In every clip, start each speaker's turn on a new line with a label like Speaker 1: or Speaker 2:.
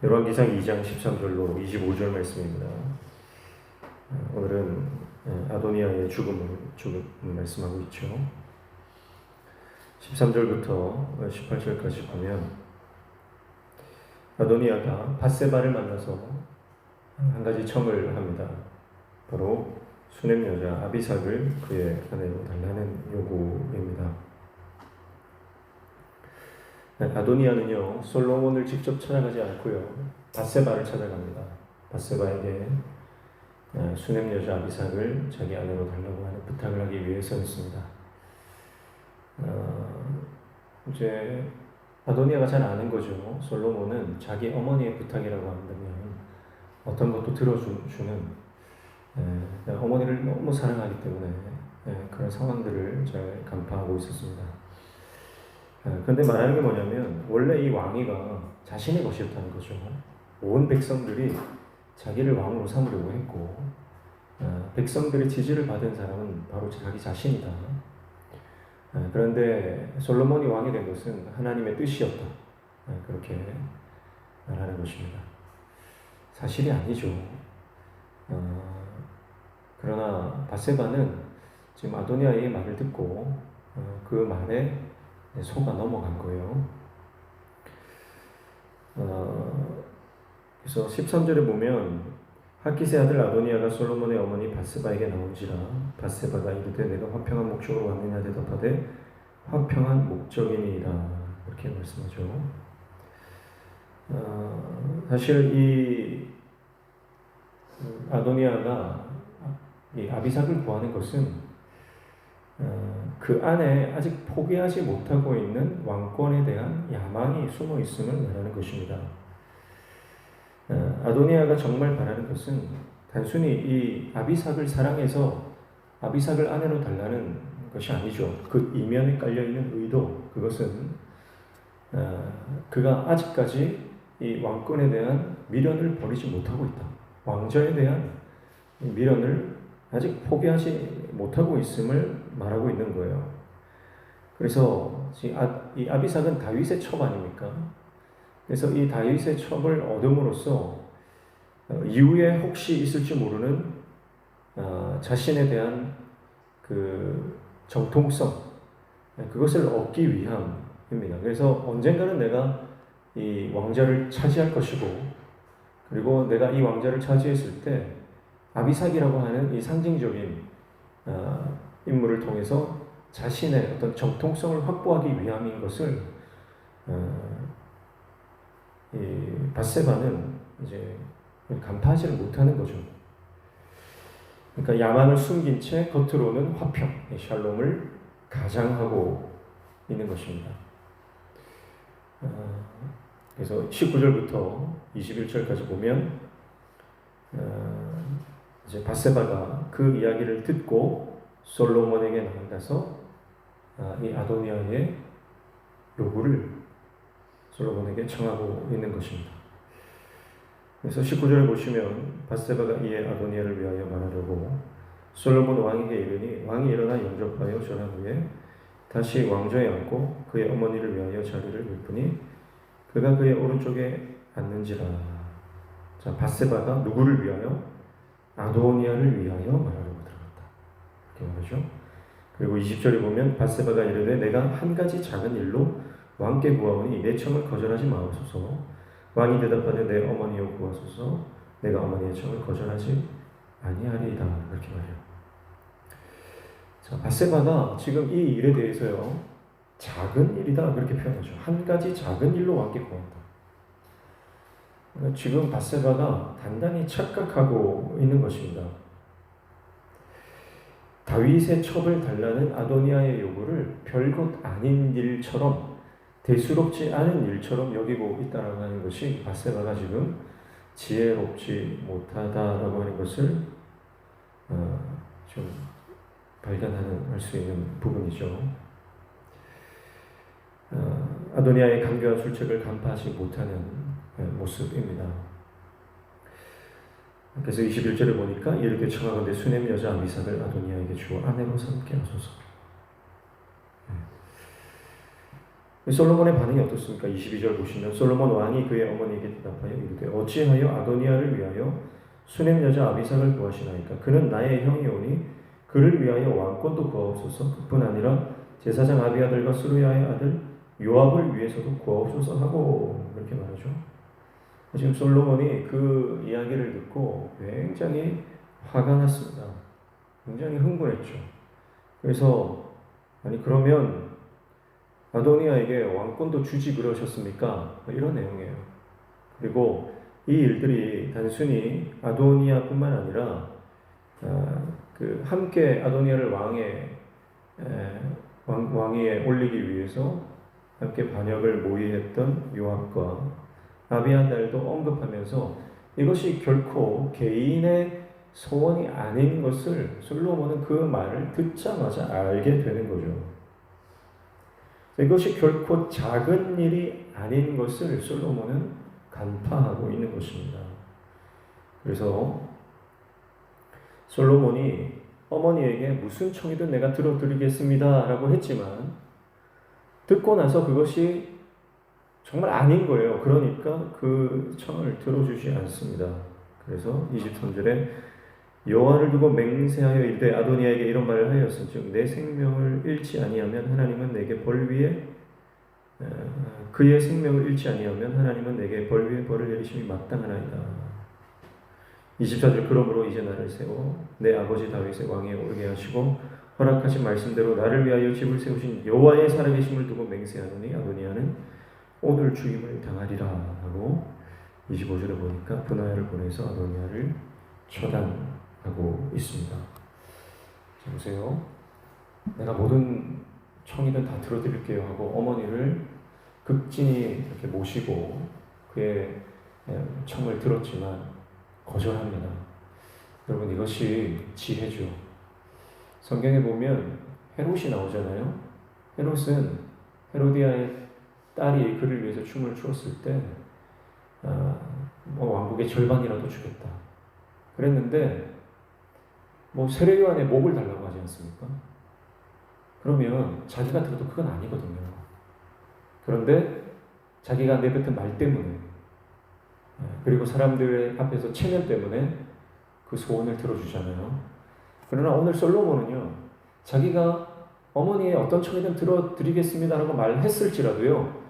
Speaker 1: 열왕기상 2장 13절로 25절 말씀입니다. 오늘은 아도니아의 죽음을 말씀하고 있죠. 13절부터 18절까지 보면 아도니아가 밧세바를 만나서 한 가지 청을 합니다. 바로 수넴 여자 아비삭을 그의 아내로 달라는 요구입니다. 아도니아는요, 솔로몬을 직접 찾아가지 않고요, 밧세바를 찾아갑니다. 밧세바에게 수넴 여자 아비삭을 자기 아내로 달라고 하는 부탁을 하기 위해서였습니다. 이제 아도니아가 잘 아는 거죠. 솔로몬은 자기 어머니의 부탁이라고 한다면 어떤 것도 들어주는, 어머니를 너무 사랑하기 때문에 그런 상황들을 잘 간파하고 있었습니다. 그런데 말하는 게 뭐냐면, 원래 이 왕위가 자신의 것이었다는 거죠. 온 백성들이 자기를 왕으로 삼으려고 했고, 백성들의 지지를 받은 사람은 바로 자기 자신이다. 그런데 솔로몬이 왕이 된 것은 하나님의 뜻이었다. 그렇게 말하는 것입니다. 사실이 아니죠. 그러나 밧세바는 지금 아도니아의 말을 듣고 그 말에 속아 넘어간 거예요. 그래서 13절에 보면 하깃의 아들 아도니아가 솔로몬의 어머니 밧세바에게 나온지라 밧세바가 이르되 내가 화평한 목적으로 왔느냐 대답하되 화평한 목적이니이다. 이렇게 말씀하죠. 사실 이 아도니아가 이 아비삭을 구하는 것은 그 안에 아직 포기하지 못하고 있는 왕권에 대한 야망이 숨어 있음을 말하는 것입니다. 아도니아가 정말 바라는 것은 단순히 이 아비삭을 사랑해서 아비삭을 아내로 달라는 것이 아니죠. 그 이면에 깔려있는 의도, 그것은 그가 아직까지 이 왕권에 대한 미련을 버리지 못하고 있다. 왕좌에 대한 미련을 아직 포기하지 못하고 있음을 말하고 있는 거예요. 그래서 이 아비삭은 다윗의 첩 아닙니까? 그래서 이 다윗의 첩을 얻음으로써 이후에 혹시 있을지 모르는 자신에 대한 그 정통성, 그것을 얻기 위함입니다. 그래서 언젠가는 내가 이 왕좌를 차지할 것이고, 그리고 내가 이 왕좌를 차지했을 때 아비삭이라고 하는 이 상징적인 인물을 통해서 자신의 어떤 정통성을 확보하기 위함인 것을 이 밧세바는 이제 간파하지를 못하는 거죠. 그러니까 야망을 숨긴 채 겉으로는 화평, 샬롬을 가장하고 있는 것입니다. 그래서 19절부터 21절까지 보면 이제 밧세바가 그 이야기를 듣고 솔로몬에게 나가서 이 아도니아의 요구를 솔로몬에게 청하고 있는 것입니다. 그래서 19절을 보시면 밧세바가 이에 아도니아를 위하여 말하려고 솔로몬 왕에게 이르니 왕이 일어나 영접하여 전한 후에 다시 왕좌에 앉고 그의 어머니를 위하여 자리를 빌더니 그가 그의 오른쪽에 앉는지라. 자, 밧세바가 누구를 위하여? 아도니아를 위하여 말하려고 들어갔다. 이렇게 말하죠. 그리고 20절에 보면 밧세바가 이르되 내가 한 가지 작은 일로 왕께 구하오니 내 청을 거절하지 마옵소서. 왕이 대답하되 내 어머니여 구하소서. 내가 어머니의 청을 거절하지 아니하리이다. 이렇게 말해요. 자, 밧세바가 지금 이 일에 대해서요, 작은 일이다 그렇게 표현하죠. 한 가지 작은 일로 왕께 구한다. 지금 밧세바가 단단히 착각하고 있는 것입니다. 다윗의 첩을 달라는 아도니아의 요구를 별것 아닌 일처럼, 대수롭지 않은 일처럼 여기고 있다라고 하는 것이 밧세바가 지금 지혜롭지 못하다라고 하는 것을 좀 발견할 수 있는 부분이죠. 아도니아의 간교한 술책을 간파하지 못하는 모습입니다. 그래서 21절에 보니까 이렇게 청하건대 수넴 여자 아비삭을 아도니아에게 주어 아내로 삼게 하소서. 솔로몬의 반응이 어떻습니까? 22절 보시면 솔로몬 왕이 그의 어머니에게 대답하여 이르되 어찌하여 아도니아를 위하여 수넴 여자 아비삭을 구하시나이까? 그는 나의 형이오니 그를 위하여 왕권도 구하옵소서. 그뿐 아니라 제사장 아비아들과 스루야의 아들 요압을 위해서도 구하옵소서 하고 그렇게 말하죠. 지금 솔로몬이 그 이야기를 듣고 굉장히 화가 났습니다. 굉장히 흥분했죠. 그래서 아니 그러면 아도니아에게 왕권도 주지 그러셨습니까? 이런 내용이에요. 그리고 이 일들이 단순히 아도니아뿐만 아니라 그 함께 아도니아를 왕위에 올리기 위해서 함께 반역을 모의했던 요압과 아비아달도 언급하면서 이것이 결코 개인의 소원이 아닌 것을 솔로몬은 그 말을 듣자마자 알게 되는 거죠. 이것이 결코 작은 일이 아닌 것을 솔로몬은 간파하고 있는 것입니다. 그래서 솔로몬이 어머니에게 무슨 청이든 내가 들어드리겠습니다 라고 했지만 듣고 나서 그것이 정말 아닌 거예요. 그러니까 그 청을 들어주지 않습니다. 그래서 23절에 여호와를 두고 맹세하여 이르되 아도니아에게 이런 말을 하였은즉 내 생명을 잃지 아니하면 하나님은 내게 벌 위에 그의 생명을 잃지 아니하면 하나님은 내게 벌 위에 벌을 내리심이 마땅하나이다. 24절 그러므로 이제 나를 세워 내 아버지 다윗의 왕위에 오르게 하시고 허락하신 말씀대로 나를 위하여 집을 세우신 여호와의 살아계심을 두고 맹세하노니 아도니아는 오늘 죽임을 당하리라 하고 25절에 보니까 분하야를 보내서 아도니아를 처단하고 있습니다. 자, 보세요. 내가 모든 청이든 다 들어드릴게요 하고 어머니를 극진히 이렇게 모시고 그의 청을 들었지만 거절합니다. 여러분 이것이 지혜죠. 성경에 보면 헤롯이 나오잖아요. 헤롯은 헤로디아의 딸이 그를 위해서 춤을 추었을 때 왕국의 절반이라도 주겠다 그랬는데 세례요한의 목을 달라고 하지 않습니까? 그러면 자기가 들어도 그건 아니거든요. 그런데 자기가 내뱉은 말 때문에 그리고 사람들 앞에서 체면 때문에 그 소원을 들어주잖아요. 그러나 오늘 솔로몬은요, 자기가 어머니의 어떤 청이든 들어드리겠습니다라고 말했을지라도요,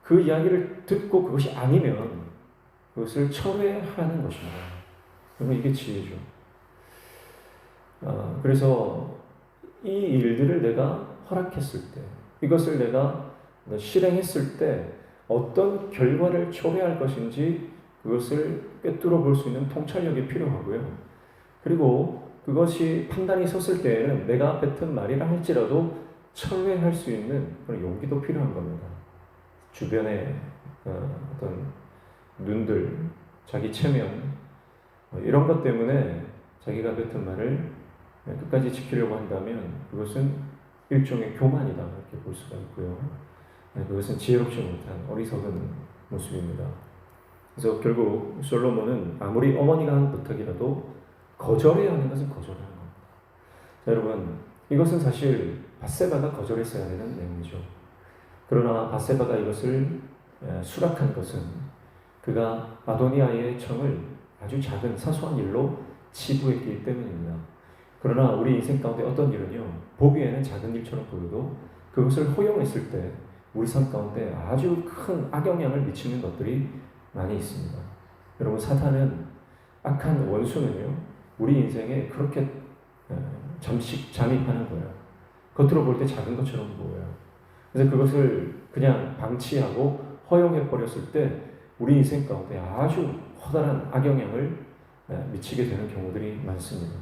Speaker 1: 그 이야기를 듣고 그것이 아니면 그것을 철회하는 것입니다. 그러면 이게 지혜죠. 그래서 이 일들을 내가 허락했을 때, 이것을 내가 실행했을 때 어떤 결과를 초래할 것인지 그것을 꿰뚫어 볼 수 있는 통찰력이 필요하고요. 그리고 그것이 판단이 섰을 때에는 내가 뱉은 말이라 할지라도 철회할 수 있는 그런 용기도 필요한 겁니다. 주변의 어떤 눈들, 자기 체면 이런 것 때문에 자기가 뱉은 말을 끝까지 지키려고 한다면 그것은 일종의 교만이다 이렇게 볼 수가 있고요. 그것은 지혜롭지 못한 어리석은 모습입니다. 그래서 결국 솔로몬은 아무리 어머니가 한 부탁이라도 거절해야 하는 것은 거절하는 겁니다. 자, 여러분 이것은 사실 밧세바가 거절했어야 하는 내용이죠. 그러나 밧세바가 이것을 수락한 것은 그가 아도니아의 청을 아주 작은 사소한 일로 치부했기 때문입니다. 그러나 우리 인생 가운데 어떤 일은요, 보기에는 작은 일처럼 보여도 그것을 허용했을 때 우리 삶 가운데 아주 큰 악영향을 미치는 것들이 많이 있습니다. 여러분 사탄은 악한 원수는요, 우리 인생에 그렇게 잠입하는 거예요. 겉으로 볼 때 작은 것처럼 보여요. 그래서 그것을 그냥 방치하고 허용해버렸을 때 우리 인생 가운데 아주 커다란 악영향을 미치게 되는 경우들이 많습니다.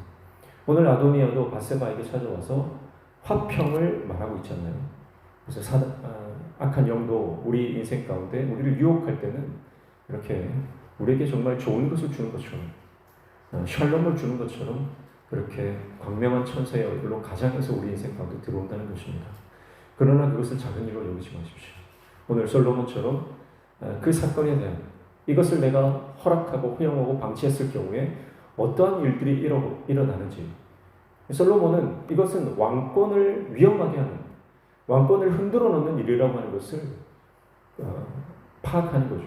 Speaker 1: 오늘 아도니아도 밧세바에게 찾아와서 화평을 말하고 있잖아요. 그래서 악한 영도 우리 인생 가운데 우리를 유혹할 때는 이렇게 우리에게 정말 좋은 것을 주는 것처럼 샬롬을 주는 것처럼 그렇게 광명한 천사의 얼굴로 가장해서 우리 인생 가운데 들어온다는 것입니다. 그러나 그것을 작은 일로 여기지 마십시오. 오늘 솔로몬처럼 그 사건에 대한 이것을 내가 허락하고 허용하고 방치했을 경우에 어떠한 일들이 일어나는지 솔로몬은 이것은 왕권을 위험하게 하는 왕권을 흔들어 놓는 일이라고 하는 것을 파악하는 거죠.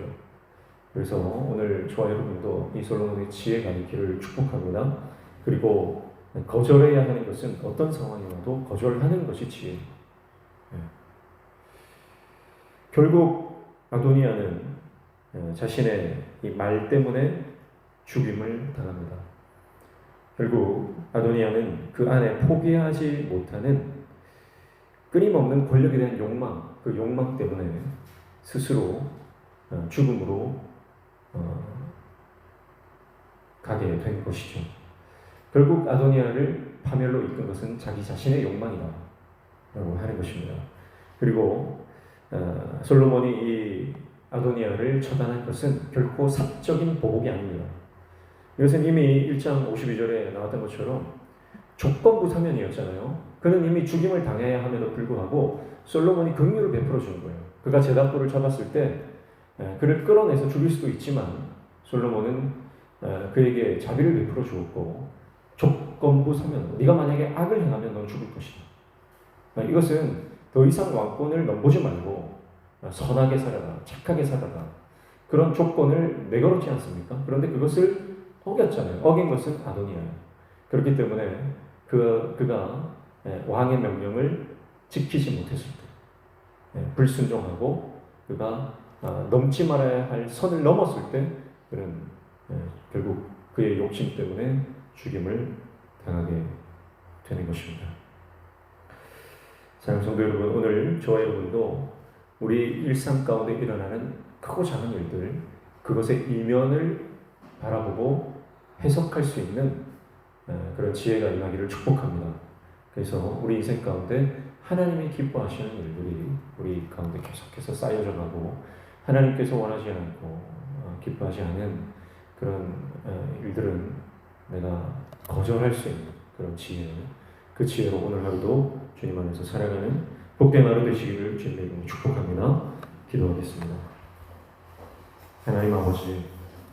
Speaker 1: 그래서 오늘 저와 여러분도 이 솔로몬의 지혜가 있기를 축복합니다. 그리고 거절해야 하는 것은 어떤 상황이 와도 거절하는 것이 지혜예요. 결국 아도니아는 자신의 이 말 때문에 죽임을 당합니다. 결국 아도니아는 그 안에 포기하지 못하는 끊임없는 권력에 대한 욕망, 그 욕망 때문에 스스로 죽음으로 가게 된 것이죠. 결국 아도니아를 파멸로 이끈 것은 자기 자신의 욕망이다 라고 하는 것입니다. 그리고 솔로몬이 이 아도니아를 처단한 것은 결코 사적인 보복이 아닙니다. 이것은 이미 1장 52절에 나왔던 것처럼 조건부 사면이었잖아요. 그는 이미 죽임을 당해야 함에도 불구하고 솔로몬이 긍휼을 베풀어 주는 거예요. 그가 제닷돌을 잡았을 때 그를 끌어내서 죽일 수도 있지만 솔로몬은 그에게 자비를 베풀어 주었고 조건부 사면, 네가 만약에 악을 행하면 넌 죽을 것이다. 이것은 더 이상 왕권을 넘보지 말고 선하게 살아라, 착하게 살아라, 그런 조건을 내걸었지 않습니까? 그런데 그것을 어겼잖아요. 어긴 것은 아도니아예요. 그렇기 때문에 그가 왕의 명령을 지키지 못했을 때, 불순종하고 그가 넘지 말아야 할 선을 넘었을 때 그는 결국 그의 욕심 때문에 죽임을 당하게 되는 것입니다. 사랑하는 성도 여러분, 오늘 저와 여러분도 우리 일상 가운데 일어나는 크고 작은 일들, 그것의 이면을 바라보고 해석할 수 있는 그런 지혜가 임하기를 축복합니다. 그래서 우리 인생 가운데 하나님이 기뻐하시는 일들이 우리 가운데 계속해서 쌓여져 가고 하나님께서 원하지 않고 기뻐하지 않은 그런 일들은 내가 거절할 수 있는 그런 지혜, 그 지혜로 오늘 하루도 주님 안에서 살아가는 복된 하루 되시기를 주님의 이름으로 축복합니다. 기도하겠습니다. 하나님 아버지,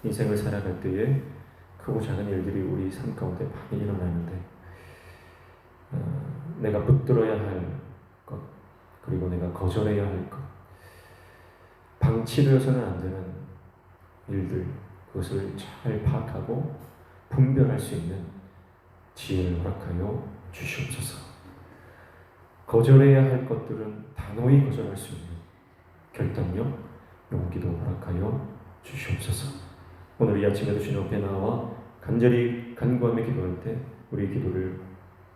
Speaker 1: 인생을 살아갈 때에 크고 작은 일들이 우리 삶 가운데 많이 일어나는데 내가 붙들어야 할 것, 그리고 내가 거절해야 할 것, 방치되어서는 안 되는 일들, 그것을 잘 파악하고 분별할 수 있는 지혜를 허락하여 주시옵소서. 거절해야 할 것들은 단호히 거절할 수 있는 결단력, 용기도 허락하여 주시옵소서. 오늘 이 아침에도 주님 앞에 나와 간절히 간구하며 기도할 때 우리 기도를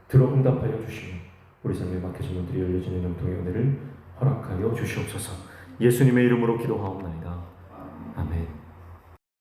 Speaker 1: 들어 응답하여 주시며 우리 삶에 막혀진 문들이 열려지는 영통의 은혜를 허락하여 주시옵소서. 예수님의 이름으로 기도하옵나이다. 아멘.